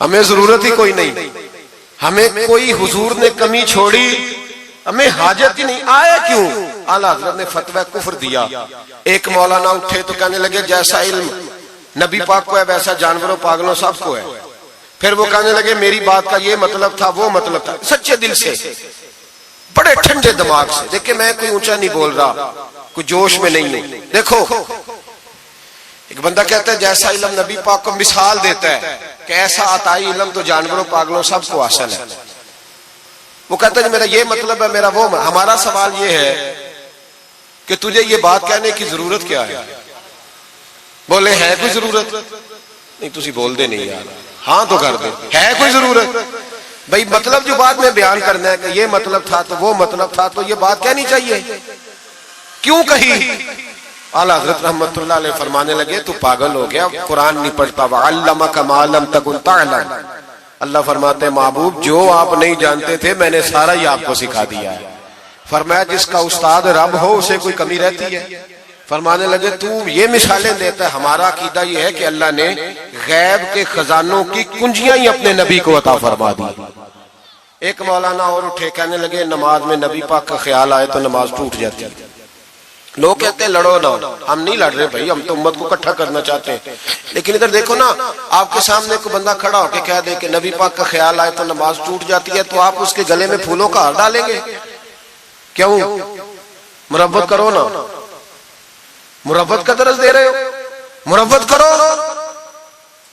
ہمیں ضرورت ہی کوئی نہیں، ہمیں کوئی حضور نے کمی چھوڑی، ہمیں حاجت ہی نہیں، آئے کیوں؟ اعلیٰ حضرت نے فتویٰ کفر دیا۔ ایک مولانا اٹھے تو کہنے لگے جیسا علم نبی پاک کو ہے ویسا جانوروں پاگلوں سب کو ہے۔ پھر وہ کہنے لگے میری بات کا یہ مطلب تھا وہ مطلب تھا، سچے دل سے بڑے ٹھنڈے دماغ سے۔ دیکھیں میں کوئی اونچا نہیں بول رہا، کوئی جوش میں نہیں ہوں۔ دیکھو ایک بندہ کہتا ہے جیسا علم نبی پاک کو مثال دیتا ہے کہ ایسا عطائی علم تو جانوروں پاگلوں سب کو حاصل ہے۔ وہ کہتا ہے میرا یہ مطلب ہے میرا وہ۔ ہمارا سوال یہ ہے کہ تجھے یہ بات کہنے کی ضرورت کیا ہے؟ بولے ہے کوئی ضرورت؟ نہیں تسی بول دے نہیں یار، ہاں تو کر دے، ہے کوئی ضرورت؟ بھئی مطلب جو بات میں بیان کرنا ہے کہ یہ مطلب تھا تو وہ مطلب تھا تو یہ بات کہنی چاہیے، کیوں کہی؟ اعلیٰ حضرت رحمت اللہ علیہ فرمانے لگے تو پاگل ہو گیا، قرآن نہیں پڑھتا، وَعَلَّمَكَ مَا لَمْ تَكُنْ تَعْلَمْ۔ اللہ فرماتے ہیں محبوب جو آپ نہیں جانتے تھے میں نے سارا ہی آپ کو سکھا دیا ہے۔ فرمایا جس کا استاد رب ہو اسے کوئی کمی رہتی ہے؟ فرمانے لگے تو یہ مثالیں دیتا ہے، ہمارا عقیدہ یہ ہے کہ اللہ نے غیب کے خزانوں کی کنجیاں ہی اپنے نبی کو عطا فرما دی۔ ایک مولانا اور اٹھے کہنے لگے نماز میں نبی پاک کا خیال آئے تو نماز ٹوٹ جاتی ہے۔ لوگ کہتے ہیں لڑو نہ، ہم نہیں لڑ رہے بھائی، ہم تو امت کو اکٹھا کرنا چاہتے ہیں۔ لیکن ادھر دیکھو نا، آپ کے سامنے کوئی بندہ کھڑا ہو کے کہہ دے کہ نبی پاک کا خیال آئے تو نماز ٹوٹ جاتی ہے، تو آپ اس کے گلے میں پھولوں کا ہار ڈالیں گے؟ کیوں؟ مربت کرو نا، مربت کا درس دے رہے ہو، مربت کرو۔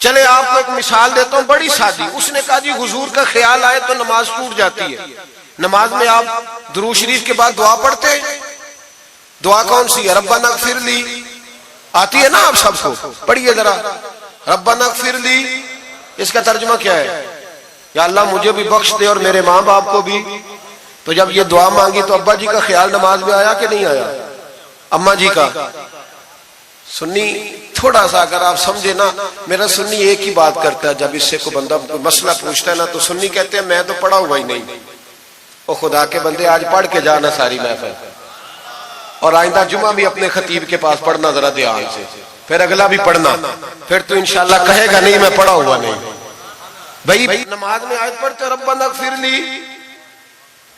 چلے آپ کو ایک مثال دیتا ہوں بڑی سادی۔ اس نے کہا جی حضور کا خیال آئے تو نماز ٹوٹ جاتی ہے۔ نماز میں آپ درود شریف کے بعد دعا پڑھتے ہیں، دعا کون سی ہے؟ ربنا اغفر لی، آتی ہے نا آپ سب کو، پڑھیے ذرا ربنا اغفر لی۔ اس کا ترجمہ کیا ہے؟ یا اللہ مجھے بھی بخش دے اور میرے ماں باپ کو بھی۔ تو جب یہ دعا مانگی تو ابا جی کا خیال نماز میں آیا کہ نہیں آیا؟ اماں جی کا؟ سنی تھوڑا سا اگر آپ سمجھے نا، میرا سنی ایک ہی بات کرتا ہے، جب اس سے کوئی بندہ کوئی مسئلہ پوچھتا ہے نا تو سنی کہتے ہیں میں تو پڑھا ہوا ہی نہیں۔ او خدا کے بندے آج پڑھ کے جانا ساری محفل، اور آئندہ جمعہ بھی اپنے خطیب کے پاس پڑھنا ذرا دھیان سے، پھر اگلا بھی پڑھنا، پھر تو انشاءاللہ کہے گا نہیں میں پڑھا ہوا نہیں۔ بھائی نماز میں آیت پڑھتے ربنا اغفر لی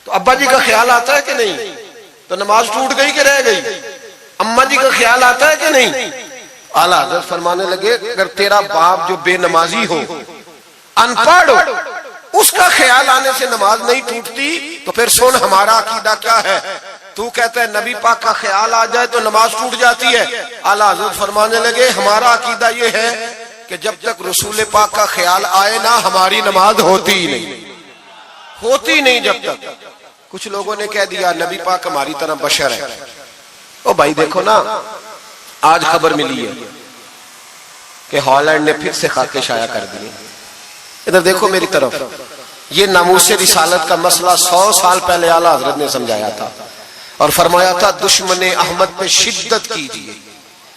تو ابا جی کا خیال آتا ہے کہ نہیں؟ تو نماز ٹوٹ گئی کہ رہ گئی؟ اماں جی کا خیال آتا ہے کہ نہیں؟ اعلیٰ حضرت فرمانے لگے اگر تیرا باپ جو بے نمازی ہو، ان پڑھ ہو، اس کا خیال آنے سے نماز نہیں ٹوٹتی، تو پھر سن ہمارا عقیدہ کیا ہے۔ تو کہتا ہے نبی پاک کا خیال آ جائے تو نماز ٹوٹ جاتی ہے۔ اعلیٰ حضرت فرمانے لگے ہمارا عقیدہ یہ ہے کہ جب تک رسول پاک کا خیال آئے نا ہماری نماز ہوتی ہی نہیں، ہوتی نہیں جب تک۔ کچھ لوگوں نے کہہ دیا نبی پاک ہماری طرح بشر ہے۔ او بھائی دیکھو نا، آج خبر ملی ہے کہ ہالینڈ نے پھر سے خاکے شائع کر دیے۔ ادھر دیکھو میری طرف، یہ ناموس رسالت کا مسئلہ 100 سال پہلے اعلیٰ حضرت نے سمجھایا تھا اور فرمایا تھا دشمن احمد پہ شدت کیجئے،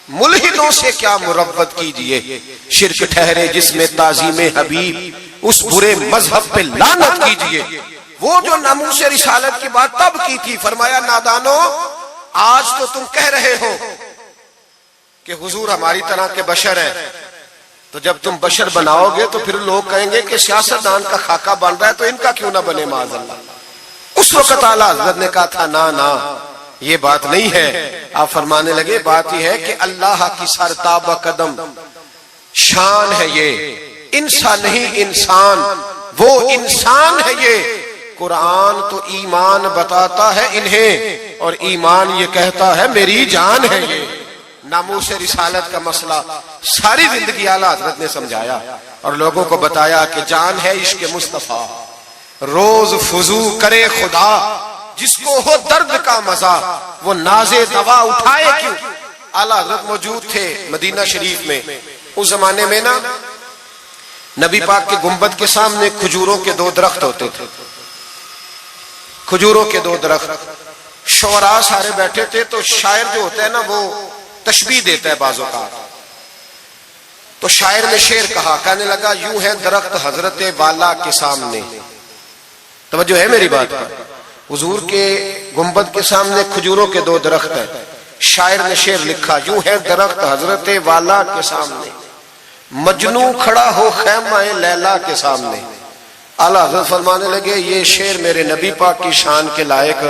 ملحدوں سے کیا مربت کیجئے، شرک ٹھہرے جس میں تعظیم حبیب، اس برے مذہب پہ لعنت کیجئے۔ وہ جو ناموس رسالت کی بات تب کی تھی، فرمایا نادانو آج تو تم کہہ رہے ہو کہ حضور ہماری طرح کے بشر ہیں، تو جب تم بشر بناؤ گے تو پھر لوگ کہیں گے کہ سیاستدان کا خاکہ بن رہا ہے تو ان کا کیوں نہ بنے معاذ اللہ۔ اس وقت اعلیٰ حضرت نے کہا تھا نا یہ بات نہیں ہے۔ آپ فرمانے لگے بات یہ ہے کہ اللہ کی سرتابہ قدم شان ہے، یہ انسان نہیں انسان، وہ انسان ہے۔ یہ قرآن تو ایمان بتاتا ہے انہیں اور ایمان یہ کہتا ہے میری جان ہے۔ یہ ناموس رسالت کا مسئلہ ساری زندگی اعلیٰ حضرت نے سمجھایا اور لوگوں کو بتایا کہ جان ہے عشق مصطفیٰ، روز فضو کرے خدا، جس کو ہو درد کا مزہ وہ ناز دوا اٹھائے کیوں۔ اعلیٰ حضرت موجود تھے مدینہ شریف میں، اس زمانے میں نا نبی پاک کے گنبد کے سامنے کھجوروں کے 2 درخت ہوتے تھے، کھجوروں کے 2 درخت۔ شعراء سارے بیٹھے تھے تو شاعر جو ہوتا ہے نا وہ تشبیہ دیتا ہے بعض اوقات، تو شاعر نے شعر کہا، کہنے لگا یوں ہے درخت حضرت والا کے سامنے۔ توجہ ہے میری بات پر؟ حضور کے گنبد کے سامنے کھجوروں کے 2 درخت ہیں۔ شاعر نے شعر لکھا یوں ہے درخت حضرت والا کے سامنے، مجنو کھڑا ہو خیمہ لیلا کے سامنے. اعلیٰ حضرت فرمانے لگے یہ شعر میرے نبی پاک کی شان کے لائق.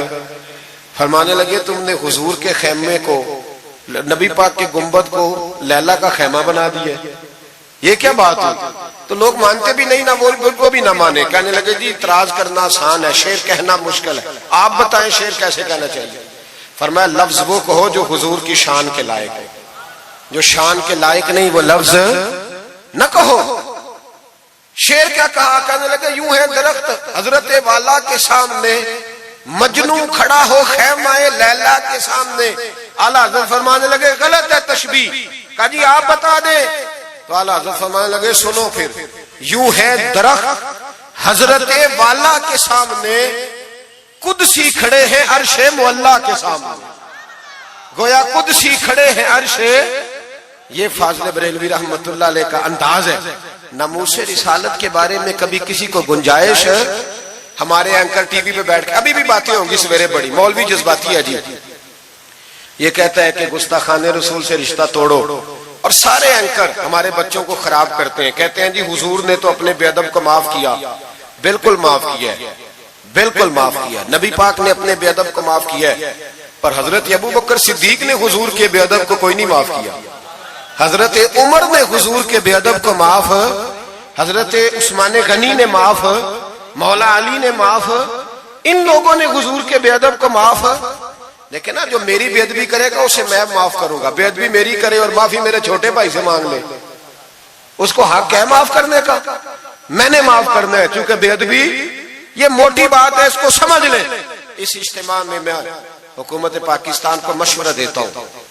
فرمانے لگے تم نے حضور کے خیمے کو، نبی پاک کے گنبد کو لیلا کا خیمہ بنا دیا، یہ کیا بات ہے؟ تو لوگ مانتے بھی نہیں، نہ وہ بھی نہ مانے. کہنے لگے جی اعتراض کرنا آسان ہے، شعر کہنا مشکل ہے، آپ بتائیں شعر کیسے کہنا چاہیے. فرمایا لفظ وہ کہو جو حضور کی شان کے لائق ہے، جو شان کے لائق نہیں وہ لفظ نہ کہو. شعر کیا کہا؟ کہنے لگے یوں ہے درخت حضرت والا کے سامنے، مجنو کھڑا ہو خیمہ لیلا کے سامنے. اعلیٰ حضرت فرمانے لگے غلط ہے تشبیہ. کہا جی آپ بتا دیں. تو اعلیٰ حضرت فرمانے لگے سنو پھر، یوں ہے درخت حضرت والا کے سامنے، قدسی کھڑے ہیں عرش معلا کے سامنے. گویا قدسی کھڑے ہیں عرش. یہ فاضل بریلوی رحمت اللہ علیہ کا انداز ہے. ناموس رسالت کے بارے میں کبھی کسی کو گنجائش، ہمارے اینکر ٹی وی پہ بیٹھ کے ابھی بھی باتیں ہوں گی سویرے بڑی، مولوی جذباتی ہے جی، یہ کہتا ہے کہ گستاخان رسول سے رشتہ توڑو، اور سارے اینکر ہمارے بچوں کو خراب کرتے ہیں. کہتے ہیں جی حضور نے تو اپنے بے ادب کو معاف کیا. بالکل معاف کیا ہے، بالکل معاف کیا. نبی پاک نے اپنے بے ادب کو معاف کیا ہے، پر حضرت ابو بکر صدیق نے حضور کے بے ادب کو کوئی نہیں معاف کیا. حضرت عمر نے حضور کے بے ادب کو معاف، حضرت عثمان غنی نے معاف، مولا علی نے معاف، ان لوگوں نے حضور کے بے ادب کو معاف. لیکن نا جو میری بے ادبی کرے گا اسے میں معاف کروں گا. بے ادبی میری کرے اور معافی میرے چھوٹے بھائی سے مانگ لے، اس کو حق ہے معاف کرنے کا، میں نے معاف کرنا ہے. کیونکہ بے ادبی یہ موٹی بات ہے، اس کو سمجھ لیں. اس اجتماع میں میں حکومت پاکستان کو مشورہ دیتا ہوں،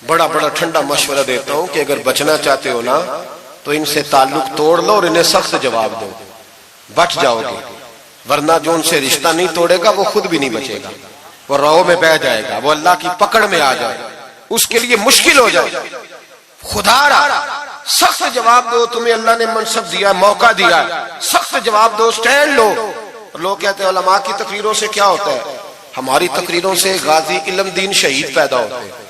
بڑا بڑا ٹھنڈا مشورہ دیتا ہوں کہ اگر بچنا چاہتے ہو نا تو ان سے تعلق توڑ لو اور انہیں سخت جواب دو، بچ جاؤ گے. ورنہ جو ان سے رشتہ نہیں توڑے گا وہ خود بھی نہیں بچے گا، وہ راہ میں بہ جائے گا، وہ اللہ کی پکڑ میں آ جائے، اس کے لیے مشکل ہو جائے. خدا را سخت جواب دو. تمہیں اللہ نے منصب دیا، موقع دیا، سخت جواب دو، سٹینڈ لو. لوگ کہتے ہیں علماء کی تقریروں سے کیا ہوتا ہے؟ ہماری تقریروں سے غازی علم دین شہید پیدا ہوتے ہیں،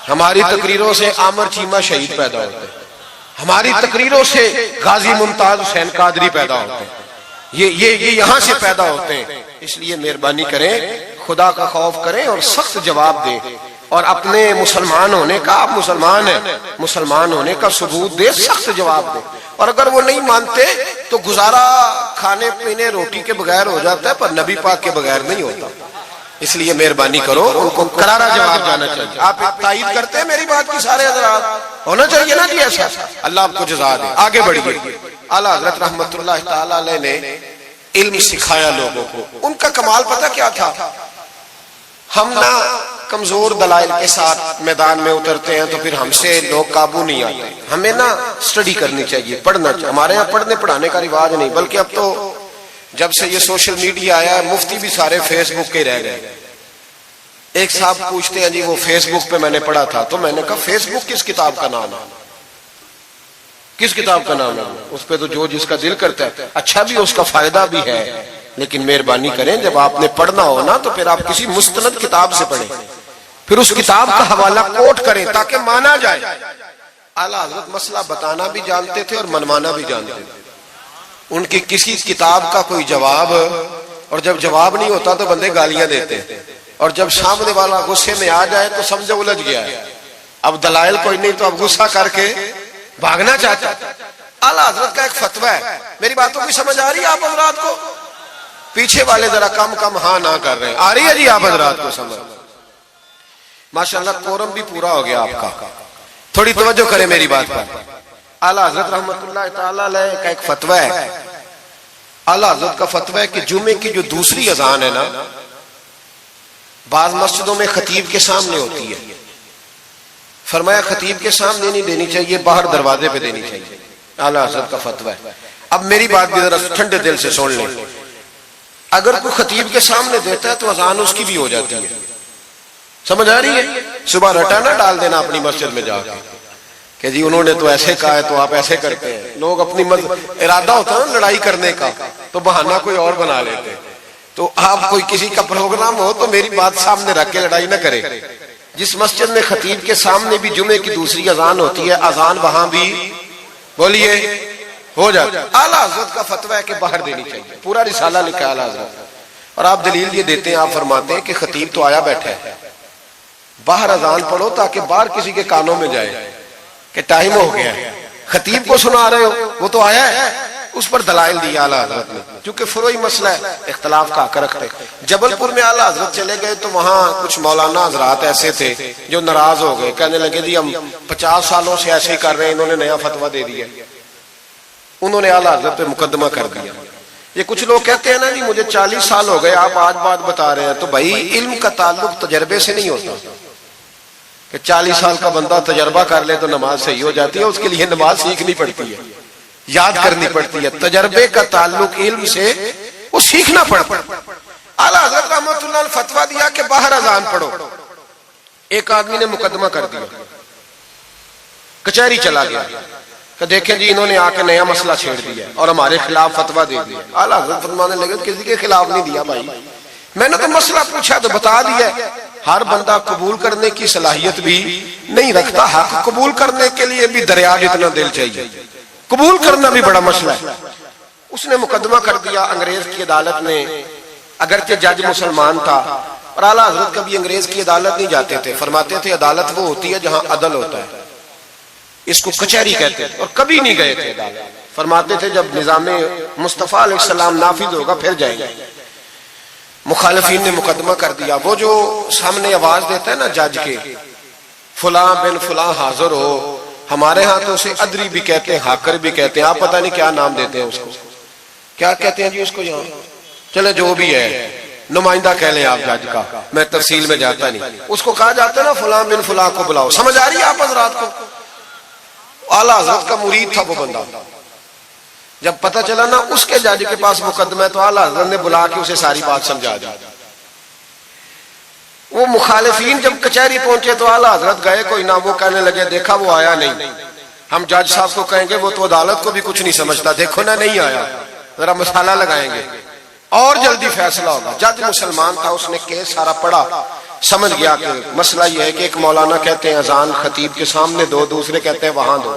ہماری تقریروں سے عامر چیمہ شہید پیدا ہوتے ہیں، ہماری تقریروں سے غازی ممتاز حسین قادری پیدا ہوتے ہیں، یہ یہاں سے پیدا ہوتے ہیں. اس لیے مہربانی کریں، خدا کا خوف کریں اور سخت جواب دیں، اور اپنے مسلمان ہونے کا، آپ مسلمان ہیں، مسلمان ہونے کا ثبوت دیں، سخت جواب دیں. اور اگر وہ نہیں مانتے تو گزارا کھانے پینے روٹی کے بغیر ہو جاتا ہے، پر نبی پاک کے بغیر نہیں ہوتا. اس لیے مہربانی کرو، ان کو کرارا جواب جانا چاہیے. آپ تائید کرتے ہیں میری بات کی سارے حضرات؟ ہونا چاہیے نا جی ایسا. اللہ آپ کو جزا دے. آگے بڑھیے. اعلیٰ حضرت رحمت اللہ تعالی علیہ نے علم سکھایا لوگوں کو. ان کا کمال پتہ کیا تھا؟ ہم نہ کمزور دلائل کے ساتھ میدان میں اترتے ہیں تو پھر ہم سے لوگ قابو نہیں آتے. ہمیں نا سٹڈی کرنی چاہیے، پڑھنا چاہیے. ہمارے یہاں پڑھنے پڑھانے کا رواج نہیں، بلکہ اب تو جب سے یہ سوشل میڈیا آیا ہے مفتی بھی سارے فیس بک کے رہ گئے. ایک صاحب پوچھتے ہیں جی وہ فیس بک پہ میں نے پڑھا تھا. تو میں نے کہا فیس بک کس کتاب کا نام ہے؟ کس کتاب کا نام ہے؟ اس پہ تو جو جس کا دل کرتا ہے. اچھا بھی، اس کا فائدہ بھی ہے، لیکن مہربانی کریں جب آپ نے پڑھنا ہو نا تو پھر آپ کسی مستند کتاب سے پڑھیں، پھر اس کتاب کا حوالہ کوٹ کریں تاکہ مانا جائے. اعلیٰ حضرت مسئلہ بتانا بھی جانتے تھے اور منوانا بھی جانتے تھے. ان کی کسی کتاب کا کوئی جواب، اور جب جواب نہیں ہوتا تو بندے گالیاں دیتے ہیں، اور جب سامنے والا غصے میں آ جائے تو سمجھو الجھ گیا ہے، اب دلائل کوئی نہیں تو اب غصہ کر کے بھاگنا چاہتا ہے. اعلیٰ حضرت کا ایک فتویٰ ہے. میری باتوں کی سمجھ آ رہی ہے آپ حضرات کو؟ پیچھے والے ذرا کم کم ہاں نہ کر رہے ہیں. آ رہی ہے جی آپ حضرات کو سمجھ؟ ماشاءاللہ قورم بھی پورا ہو گیا آپ کا. تھوڑی توجہ کریں میری بات پر. اعلیٰ حضرت رحمت اللہ تعالی علیہ کا ایک فتویٰ ہے. اعلیٰ حضرت کا فتویٰ ہے کہ جمعے کی جو دوسری اذان ہے نا، بعض مسجدوں میں خطیب کے سامنے ہوتی ہے. فرمایا خطیب کے سامنے نہیں دینی چاہیے، باہر دروازے پہ دینی چاہیے. اعلیٰ حضرت کا فتویٰ ہے. اب میری بات بھی ذرا ٹھنڈے دل سے سن لیں. اگر کوئی خطیب کے سامنے دیتا ہے تو اذان اس کی بھی ہو جاتی ہے. سمجھ آ رہی ہے؟ صبح رٹا نہ ڈال دینا اپنی مسجد میں جا کے کہ جی انہوں نے تو ایسے کہا ہے تو آپ ایسے کرتے ہیں. لوگ اپنی ارادہ ہوتا ہے لڑائی کرنے کا تو بہانہ کوئی اور بنا لیتے ہیں. تو آپ کوئی کسی کا پروگرام ہو تو میری بات سامنے رکھ کے لڑائی نہ کرے. جس مسجد میں خطیب کے سامنے بھی جمعے کی دوسری اذان ہوتی ہے، اذان وہاں بھی بولیے ہو جاتا. اعلیٰ حضرت کا فتویٰ ہے کہ باہر دینی چاہیے. پورا رسالہ لکھا ہے اعلیٰ حضرت. اور آپ دلیل یہ دیتے ہیں, آپ فرماتے ہیں کہ خطیب تو آیا بیٹھا ہے, باہر اذان پڑھو تاکہ باہر کسی کے کانوں میں جائے کہ ٹائم ہو گیا ہے. خطیب کو سنا رہے ہو, وہ تو آیا ہے. اس پر دلائل دیا اعلیٰ حضرت نے, کیونکہ فروعی مسئلہ ہے, اختلاف کا حق رکھتے. جبل پور میں اعلیٰ حضرت چلے گئے تو وہاں کچھ مولانا حضرات ایسے تھے جو ناراض ہو گئے, کہنے لگے جی ہم 50 سالوں سے ایسے ہی کر رہے ہیں, انہوں نے نیا فتویٰ دے دیا. انہوں نے اعلیٰ حضرت پہ مقدمہ کر دیا. یہ کچھ لوگ کہتے ہیں نا جی مجھے 40 سال ہو گئے, آپ آج بات بتا رہے ہیں. تو بھائی علم کا تعلق تجربے سے نہیں ہوتا کہ 40 سال کا بندہ تجربہ کر لے تو نماز صحیح ہو جاتی ہے. اس کے لیے نماز سیکھنی پڑتی ہے, یاد کرنی پڑتی ہے. تجربے کا تعلق علم سے, وہ سیکھنا پڑتا ہے. اعلیٰ حضرت رحمۃ اللہ نے فتویٰ دیا کہ باہر اذان پڑھو. ایک آدمی نے مقدمہ کر دیا, کچہری چلا گیا کہ دیکھیں جی انہوں نے آ کے نیا مسئلہ چھیڑ دیا اور ہمارے خلاف فتویٰ دے دیا. اعلیٰ حضرت فرمانے لگے کسی کے خلاف نہیں دیا بھائی, میں نے تو مسئلہ پوچھا تو بتا دیا. ہر بندہ قبول کرنے کی صلاحیت بھی نہیں رکھتا, حق قبول کرنے کے لیے بھی دریا جتنا دل چاہیے. قبول کرنا بھی بڑا مسئلہ ہے. اس نے مقدمہ کر دیا انگریز کی عدالت نے, اگرچہ جج مسلمان تھا. اور اعلیٰ حضرت کبھی انگریز کی عدالت نہیں جاتے تھے, فرماتے تھے عدالت وہ ہوتی ہے جہاں عدل ہوتا ہے, اس کو کچہری کہتے تھے. اور کبھی نہیں گئے تھے عدالت. فرماتے تھے جب نظام مصطفیٰ علیہ السلام نافذ ہوگا پھر جائیں گے. مخالفین نے مقدمہ کر دیا. وہ جو سامنے آواز دیتا ہے نا جج کے, فلاں بن فلاں حاضر ہو, ہمارے ہاں تو اسے ادری بھی کہتے ہیں, ہاکر بھی کہتے ہیں, آپ پتہ نہیں کیا نام دیتے ہیں اس کو, کیا کہتے ہیں جی اس کو یہاں, چلے جو بھی ہے نمائندہ کہہ لیں آپ جج کا, میں تفصیل میں جاتا نہیں. اس کو کہا جاتا ہے نا فلاں بن فلاں کو بلاؤ. سمجھ آ رہی ہے آپ حضرات کو؟ اعلیٰ حضرت کا مرید تھا وہ بندہ. جب پتہ چلا نا اس کے جج کے پاس مقدمہ ہے تو اعلیٰ حضرت نے بلا کے اسے ساری بات سمجھا دی. وہ مخالفین جب کچہری پہنچے تو اعلیٰ حضرت گئے کوئی نہ, وہ کہنے لگے دیکھا وہ آیا نہیں, ہم جج صاحب کو کہیں گے وہ تو عدالت کو بھی کچھ نہیں سمجھتا, دیکھو نا نہیں آیا, ذرا مسالہ لگائیں گے اور جلدی فیصلہ ہوگا. جج مسلمان تھا, اس نے کیس سارا پڑھا, سمجھ گیا کہ مسئلہ یہ ہے کہ ایک مولانا کہتے ہیں اذان خطیب کے سامنے دو, دوسرے کہتے ہیں وہاں دو.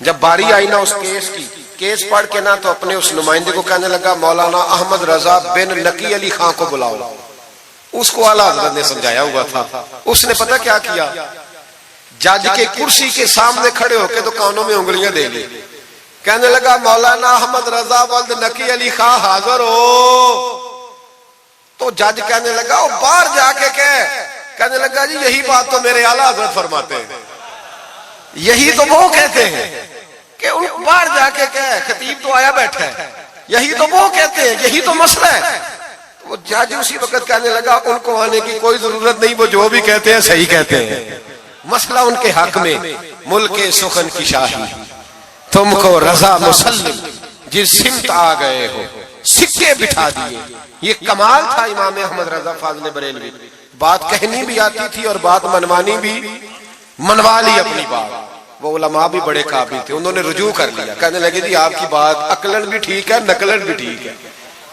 جب باری آئی نا اس کیس کی, کیس پڑھ کے نا تو اپنے اس نمائندے کو کہنے لگا مولانا احمد رضا بن نقی علی خان کو بلاؤ. اس کو اعلیٰ حضرت نے سمجھایا ہوا تھا. اس نے پتہ کیا کیا, جج کے کرسی کے سامنے کھڑے ہو کے تو کانوں میں انگلیاں دے لی, کہنے لگا مولانا احمد رضا ولد نقی علی خان حاضر ہو. تو جج کہنے لگا وہ باہر جا کے کہنے لگا جی یہی بات تو میرے اعلیٰ حضرت فرماتے ہیں, یہی تو وہ کہتے ہیں کہ ان باہر جا کے خطیب تو آیا بیٹھا ہے, یہی تو وہ کہتے ہیں, یہی تو مسئلہ ہے. وہ جج اسی وقت کہنے لگا ان کو آنے کی کوئی ضرورت نہیں, وہ جو بھی کہتے ہیں صحیح کہتے ہیں, مسئلہ ان کے حق میں. ملک سخن کی شاہی تم کو رضا مسلم جس سمت آ گئے ہو سکے بٹھا دیے. یہ کمال تھا امام احمد رضا فاضل بریلوی, بات کہنی بھی آتی تھی اور بات منوانی بھی, منوا لی اپنی بات. وہ علماء بھی بڑے قابل تھے, انہوں نے رجوع کر لیا, کہنے لگے جی آپ کی بات عقلن بھی ٹھیک ہے نقلن بھی ٹھیک ہے,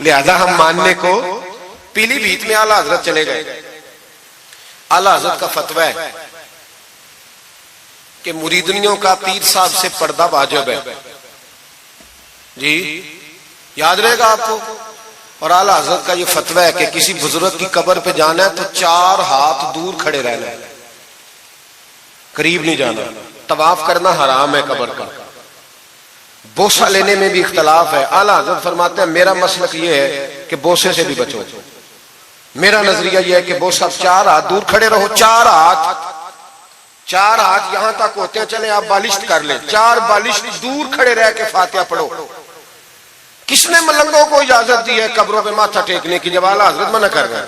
لہذا ہم ماننے کو. پیلی بھیت میں اعلیٰ حضرت چلے گئے. اعلیٰ حضرت کا فتویٰ ہے کہ مریدنیوں کا پیر صاحب سے پردہ واجب ہے. جی یاد رہے گا آپ کو. اور اعلیٰ حضرت کا یہ فتویٰ ہے کہ کسی بزرگ کی قبر پہ جانا ہے تو 4 ہاتھ دور کھڑے رہنا ہے, قریب نہیں جانا. طواف کرنا حرام ہے قبر کا. بوسہ لینے میں بھی اختلاف ہے. اعلیٰ حضرت فرماتے ہیں میرا مسلک یہ ہے کہ بوسے سے بھی بچو. میرا نظریہ یہ ہے کہ بوسہ 4 ہاتھ دور کھڑے رہو. 4 ہاتھ یہاں تک ہوتے ہیں, چلیں آپ بالشت کر لیں, 4 بالشت دور کھڑے رہ کے فاتحہ پڑھو. کس نے ملنگوں کو اجازت دی ہے قبروں پہ ماتھا ٹیکنے کی جب اعلیٰ حضرت منع کر گئے؟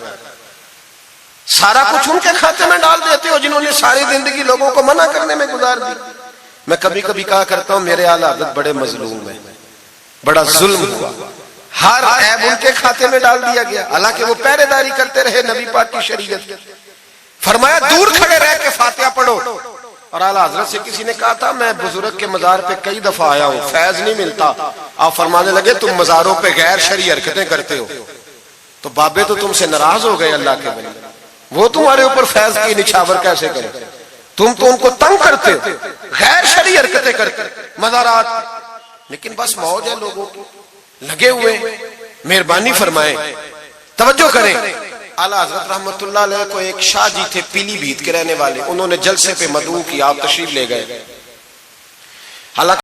سارا کچھ ان کے کھاتے میں ڈال دیتے ہو جنہوں نے ساری زندگی لوگوں کو منع کرنے میں گزار دی. میں کبھی کبھی کہا کرتا ہوں میرے اعلیٰ حضرت بڑے مظلوم ہیں, بڑا ظلم ہوا, ہر عیب ان کے کھاتے میں ڈال دیا گیا, حالانکہ وہ پہرے داری کرتے رہے نبی پاک کی شریعت. فرمایا دور کھڑے رہ کے فاتحہ پڑھو. اور اعلیٰ حضرت سے کسی نے کہا تھا میں بزرگ کے مزار پہ کئی دفعہ آیا ہوں, فیض نہیں ملتا. آپ فرمانے لگے تم مزاروں پہ غیر شرعی حرکتیں کرتے ہو تو بابے تو تم سے ناراض ہو گئے اللہ کے ولی, وہ تمہارے اوپر فیض کی نچھاور کیسے کرے. تم تو ان کو تنگ کرتے ہو، غیر شرعی حرکتیں کرتے، مزارات، لیکن بس موج ہے لوگوں کی، لگے ہوئے، مہربانی فرمائیں، توجہ کریں۔ اعلیٰ حضرت رحمت اللہ علیہ کو ایک شاہ جی تھے پیلی بھیت کے رہنے والے، انہوں نے جلسے پہ مدعو کیا، آپ تشریف لے گئے، حالانکہ